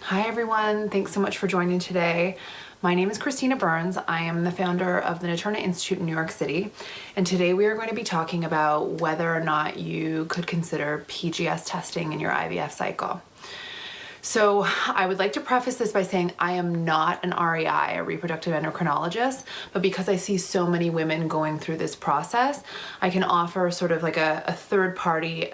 Hi everyone, thanks so much for joining today. My name is Christina Burns. I am the founder of the Naturna Institute in New York City, and today we are going to be talking about whether or not you could consider PGS testing in your IVF cycle. So I would like to preface this by saying I am not an REI, a reproductive endocrinologist, but because I see so many women going through this process, I can offer sort of like a third-party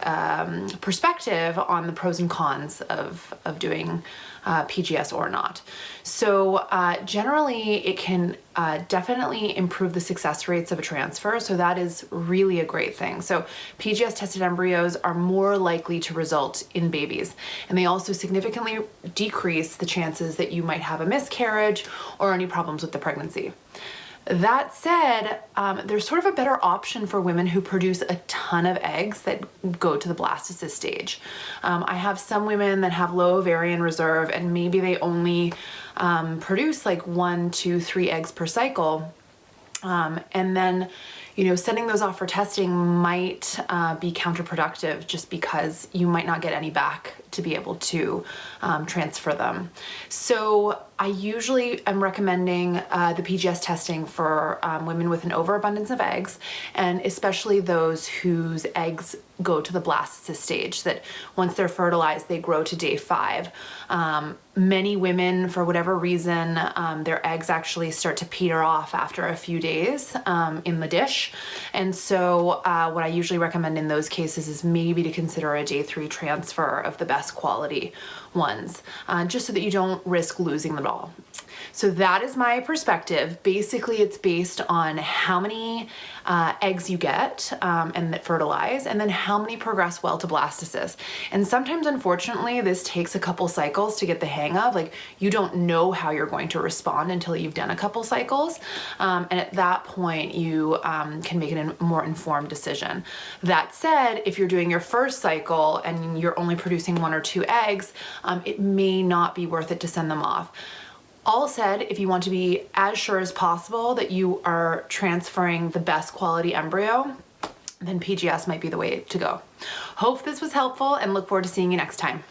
perspective on the pros and cons of doing PGS or not. So generally it can definitely improve the success rates of a transfer, so that is really a great thing. So PGS tested embryos are more likely to result in babies, and they also significantly decrease the chances that you might have a miscarriage or any problems with the pregnancy. That said, there's sort of a better option for women who produce a ton of eggs that go to the blastocyst stage. I have some women that have low ovarian reserve and maybe they only produce like 1, 2, 3 eggs per cycle. And then, sending those off for testing might be counterproductive just because you might not get any back to be able to transfer them. So I usually am recommending the PGS testing for women with an overabundance of eggs, and especially those whose eggs go to the blastocyst stage, that once they're fertilized, they grow to day 5. Many women, for whatever reason, their eggs actually start to peter off after a few days in the dish. And so what I usually recommend in those cases is maybe to consider a day 3 transfer of the best quality ones, just so that you don't risk losing them all. So that is my perspective. Basically, it's based on how many eggs you get and that fertilize, and then how many progress well to blastocyst. And sometimes, unfortunately, this takes a couple cycles to get the hang of. Like, you don't know how you're going to respond until you've done a couple cycles. And at that point, you can make a more informed decision. That said, if you're doing your first cycle and you're only producing 1 or 2 eggs, it may not be worth it to send them off. All said, if you want to be as sure as possible that you are transferring the best quality embryo, then PGS might be the way to go. Hope this was helpful and look forward to seeing you next time.